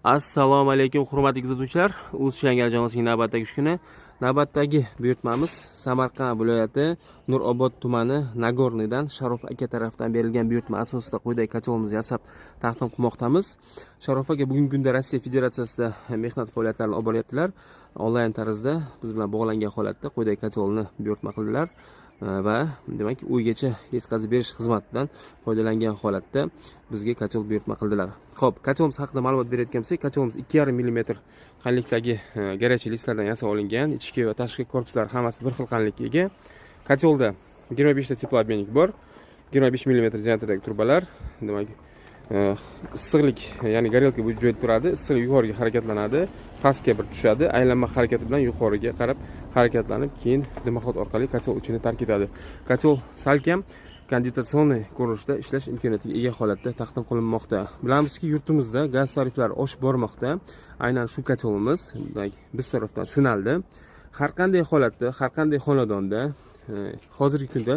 Assalomu alaykum hurmatli kuzatuvchilar. O'z Yangar jamoasining navbatdagi kuni. Navbatdagi buyurtmamiz Samarqand viloyati Nurobod tumani Nagorniydan Sharof aka tomonidan berilgan buyurtma asosida quyidagi kacholimizni yasab taqdim qilmoqdamiz. Sharof aka bugungi kunda Rossiya Federatsiyasida mehnat faoliyatlarini olib boryaptilar. Onlayn tarzda biz bilan bog'langan holatda quyidagi kacholni buyurtma qildilar. Va demak uygacha yetkazib berish xizmatidan foydalangan holatda bizga kachol buyurtma qildilar. Xo'p, kacholimiz haqida ma'lumot berayotgan bo'lsak, kacholimiz 2,5 mm qanlikdagi garachli listlardan yasab olingan. Ichki va tashqi korpuslar hammasi bir xil qanlikka ega. Kacholda 25 ta teploobменник bor. 25 mm diametrdagi turbalar, demak issiqlik, ya'ni горелка bu joyda turadi, issiqlik yuqoriga harakatlanadi, pastga bir tushadi, aylanma harakati bilan yuqoriga qarab harakatlanib, keyin dimoxod orqali kachol ichini tark etadi. Kachol salkam konditsionniy ko'rinishda ishlash imkoniyatiga ega holatda taqdim qilinmoqda. Bilamizki, yurtimizda gaz tariflari oshib bormoqda. Aynan shu kacholimiz biz tarafdan sinaldi. Har qanday holatda, har qanday xonadonda hozirgi kunda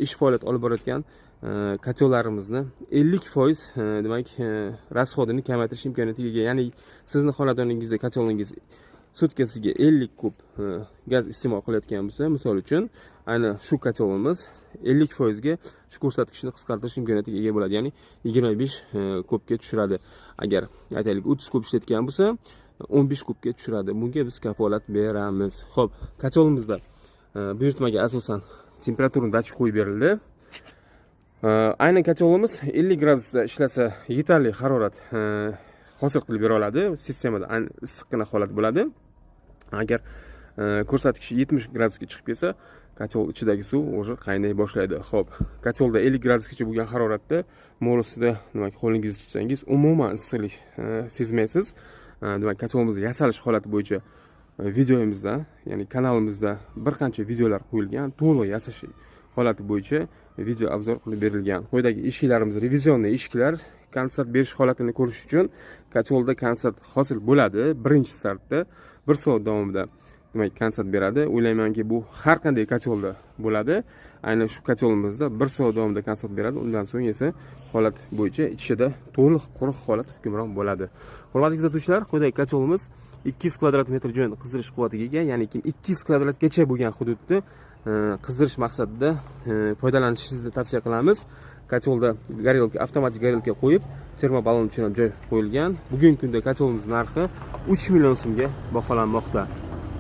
ish faoliyat olib borayotgan kachollarimizni 50% demak rasxodini kamaytirish imkoniyatiga ega. Ya'ni sizning xonadoningizda kacholingiz sutkasiga 50 kub gaz iste'mol qilayotgan bo'lsa, misol uchun, ayni shu kacholimiz 50% ga shu ko'rsatkichni qisqartirish imkoniyatiga ega bo'ladi. Ya'ni 25 kubga tushiradi. Agar aytaylik 30 kub ishlatgan bo'lsa, 15 kubga tushiradi. Bunga biz kafolat beramiz. Xo'p, kacholimizda buyurtmaga asosan temperatura datchik qo'yib berildi. Aynan kacholimiz 50 gradusda ishlasa yetarli harorat hosil qilib bera oladi. Sistemada issiqqina holat bo'ladi. Agar ko'rsatkich 70 gradusga chiqib ketsa, kachol ichidagi suv o'zi qaynay boshlaydi. Xo'p, kacholda 50 gradusgacha bo'lgan haroratda mo'risida demak qo'lingizni tutsangiz umuman issiqlik sezmaysiz. Demak, kacholimizni yasalish holati bo'yicha videomizda, ya'ni kanalimizda bir qancha videolar qo'yilgan, to'liq yasash holati bo'yicha video obzor qilib berilgan. Quyidagi eshiklarimiz revizionniy eshiklar. Konsert berish holatini ko'rish uchun kacholda konsert hosil bo'ladi. Birinchi startda 1 soat davomida demak konsert beradi. O'ylaymanki, bu har qanday kacholda bo'ladi. Aynan shu kacholimizda 1 soat davomida konsert beradi. Undan so'ng esa holat bo'yicha ichida to'liq quruq holat hukmron bo'ladi. Hurmatli kuzatuvchilar, quyidagi kacholimiz 200 kvadrat metr joyni qizdirish quvvatiga ega, ya'ni 200 kvadratgacha bo'lgan hududni qizdirish maqsadida foydalanishingizni tavsiya qilamiz. Kacholda горелка, avtomatik горелка qo'yib, termobalon uchun ham joy qo'yilgan. Bugungi kunda kacholimiz narxi 3 million so'mga baholanmoqda.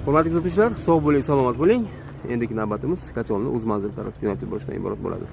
Hurmatli kuzatuvchilar, sog' bo'ling, salomat bo'ling. Endigi navbatimiz kacholni o'z manzili tarafga jo'natib borishdan iborat bo'ladi.